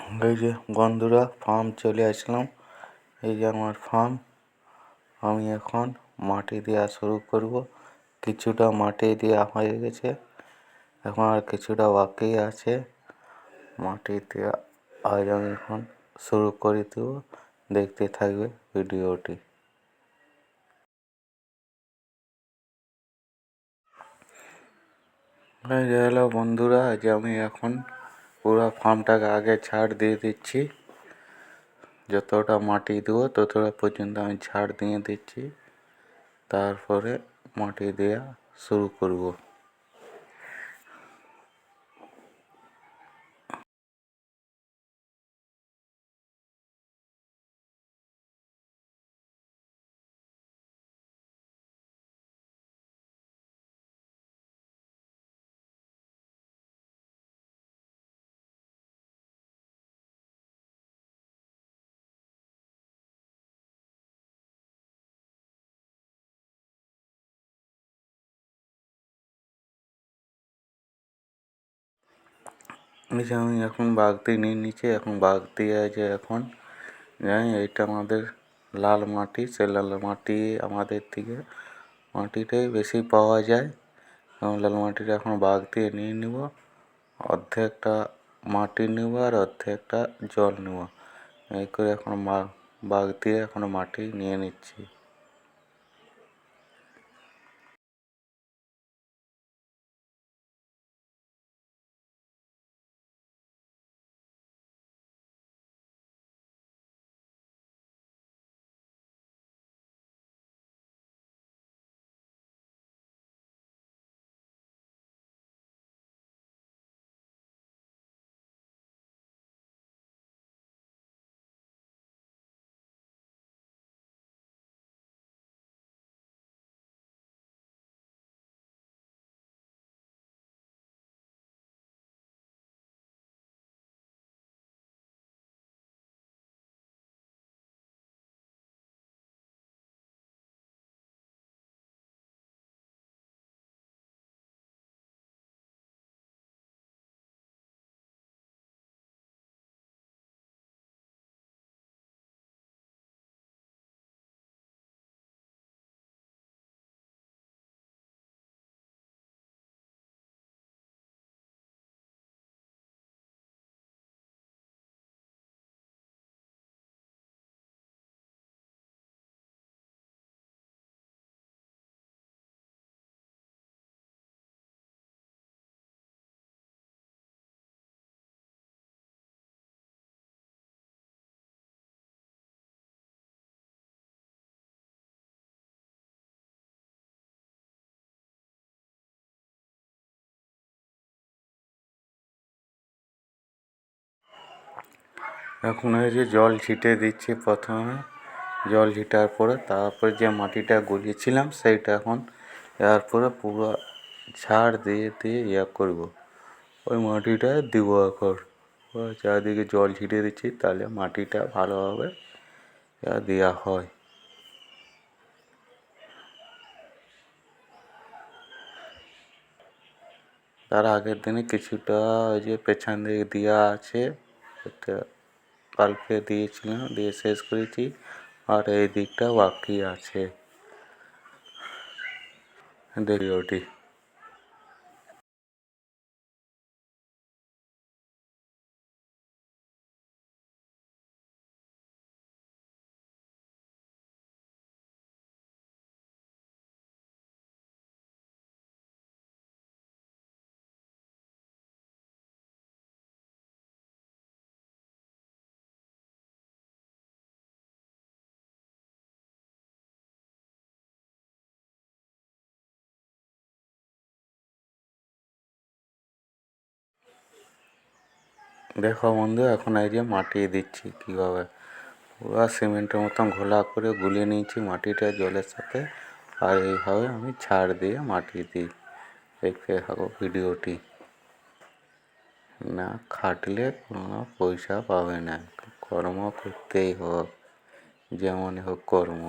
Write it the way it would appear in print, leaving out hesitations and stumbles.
এই যে বন্ধুরা, ফার্ম চলে আসলাম। এই যে আমার ফার্ম। আমি এখন মাটি দেওয়া শুরু করব। কিছুটা মাটি দেওয়া হয়ে গেছে, এখন আর কিছুটা বাকি আছে মাটি দেওয়া। আজ আমি এখন শুরু করে দেব, দেখতে থাকবে ভিডিওটি। এই যে হ্যালো বন্ধুরা, যে আমি এখন পুরো ফার্মটাকে আগে ছাড় দিয়ে দিচ্ছি। যতটা মাটি দেবো ততটা পর্যন্ত আমি ছাড় দিয়ে দিচ্ছি, তারপরে মাটি দেওয়া শুরু করব। যে আমি এখন বাগদি নিয়ে নিচ্ছি। এখন বাগদি আছে, এখন জানি এইটা আমাদের লাল মাটি। সে লাল মাটি আমাদের দিকে মাটিটাই বেশি পাওয়া যায়। লাল মাটিটা এখন বাগ দিয়ে নিয়ে নেব। অর্ধেকটা মাটি নেব আর অর্ধেকটা জল নেব। এই করে এখন বাগ দিয়ে এখন মাটি নিয়ে নিচ্ছি। এখন এই যে জল ছিটে দিচ্ছি। প্রথমে জল ছিটার পরে তারপরে যে মাটিটা গলিয়েছিলাম সেইটা এখন এরপরে পুরো ছাড় দিয়ে দিয়ে করব। ওই মাটিটা দিব এখন। চারদিকে জল ছিটিয়ে দিচ্ছি, তাহলে মাটিটা ভালোভাবে দেওয়া হয়। তার আগের দিনে কিছুটা ওই যে পেছন দিকে দেওয়া আছে, এটা কালকে দিয়েছিলাম, দিয়ে শেষ করেছি। আর এই দিকটা বাকি আছে। দেখি ওটি। দেখো বন্ধু, এখন এই যে মাটি দিচ্ছি কীভাবে। পুরো সিমেন্টের মতন ঘোলা করে গুলিয়ে নিয়েছি মাটিটা জলের সাথে। আর এইভাবে আমি ছাড় দিয়ে মাটি দিই। দেখতে থাকো ভিডিওটি। না খাটলে কোনো পয়সা পাবে না। কর্ম করতেই হোক, যেমন হোক কর্ম।